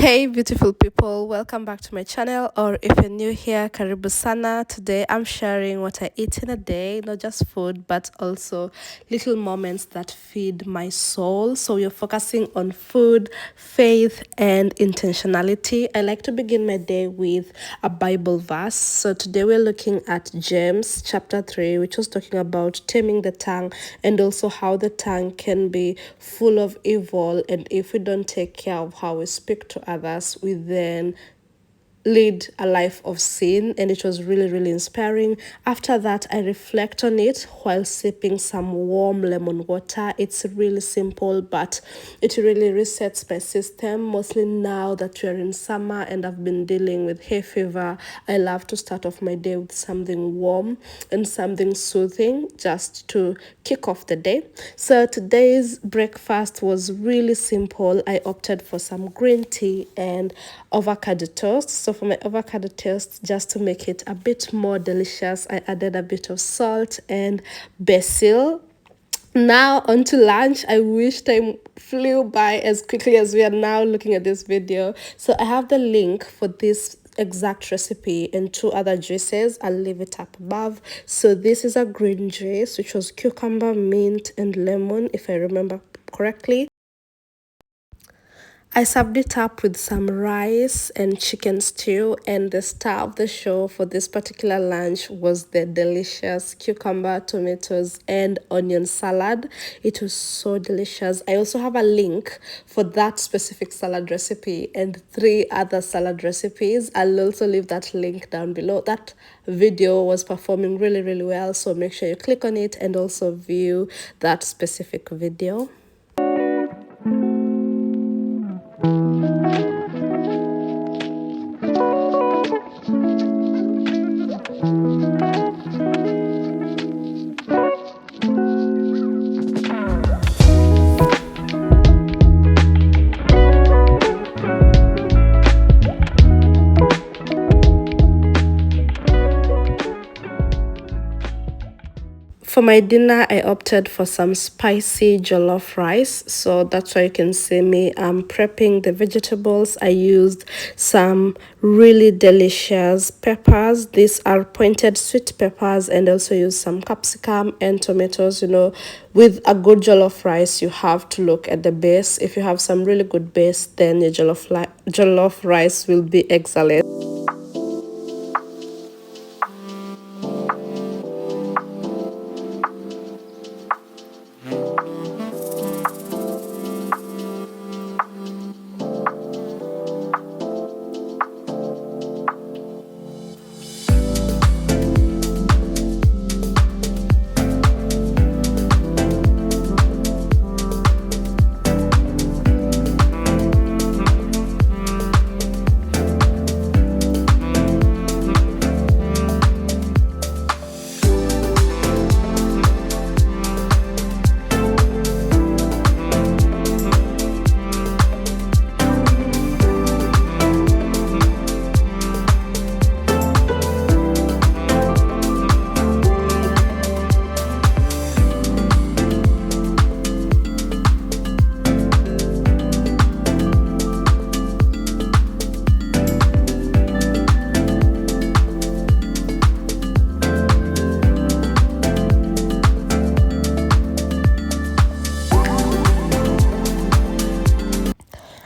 Hey beautiful people, welcome back to my channel, or if you're new here, karibu sana. Today I'm sharing what I eat in a day, not just food but also little moments that feed my soul. So you're focusing on food, faith and intentionality. I like to begin my day with a Bible verse. So today we're looking at James chapter 3, which was talking about taming the tongue and also how the tongue can be full of evil, and if we don't take care of how we speak to others, we then lead a life of sin. And it was really inspiring. After that, I reflect on it while sipping some warm lemon water. It's really simple, but it really resets my system, mostly now that we're in summer and I've been dealing with hay fever. I love to start off my day with something warm and something soothing just to kick off the day. So today's breakfast was really simple. I opted for some green tea and avocado toast. So for my avocado toast, just to make it a bit more delicious, I added a bit of salt and basil. Now on to lunch. I wish time flew by as quickly as we are now looking at this video. So I have the link for this exact recipe and two other juices. I'll leave it up above. So this is a green juice, which was cucumber, mint and lemon, if I remember correctly. I served it up with some rice and chicken stew, and the star of the show for this particular lunch was the delicious cucumber, tomatoes, and onion salad. It was so delicious. I also have a link for that specific salad recipe and three other salad recipes. I'll also leave that link down below. That video was performing really well, so make sure you click on it and also view that specific video. For my dinner, I opted for some spicy jollof rice. So that's why you can see me prepping the vegetables. I used some really delicious peppers. These are pointed sweet peppers, and also used some capsicum and tomatoes. You know, with a good jollof rice, you have to look at the base. If you have some really good base, then your jollof rice will be excellent.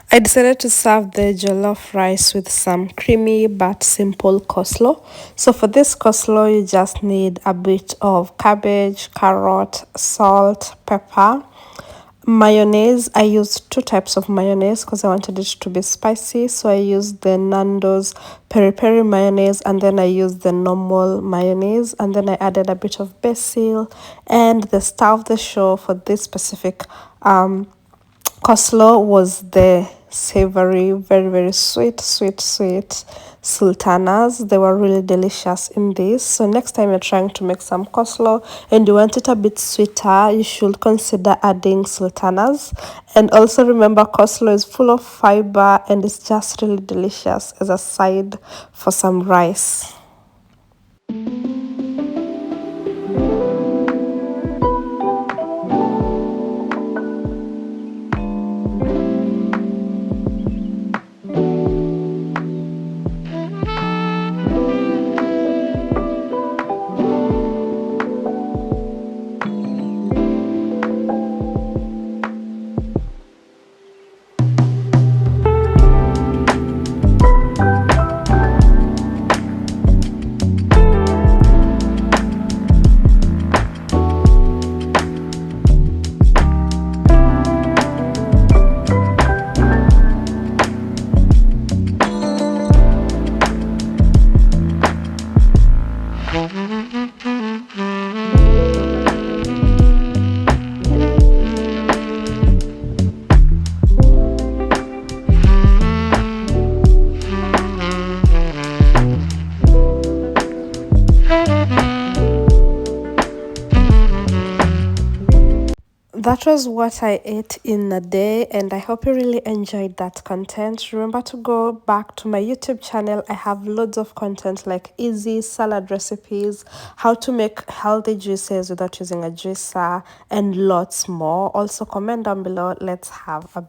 I decided to serve the jollof rice with some creamy but simple coleslaw. So for this coleslaw, you just need a bit of cabbage, carrot, salt, pepper, mayonnaise. I used two types of mayonnaise because I wanted it to be spicy. So I used the Nando's peri peri mayonnaise, and then I used the normal mayonnaise, and then I added a bit of basil. And the star of the show for this specific coleslaw was the savory, very sweet sultanas. They were really delicious in this. So next time you're trying to make some coleslaw and you want it a bit sweeter, you should consider adding sultanas. And also remember, coleslaw is full of fiber and it's just really delicious as a side for some rice. that was what I ate in a day, and I hope you really enjoyed that content. Remember to go back to my YouTube channel. I have loads of content like easy salad recipes, how to make healthy juices without using a juicer, and lots more. Also, comment down below. Let's have a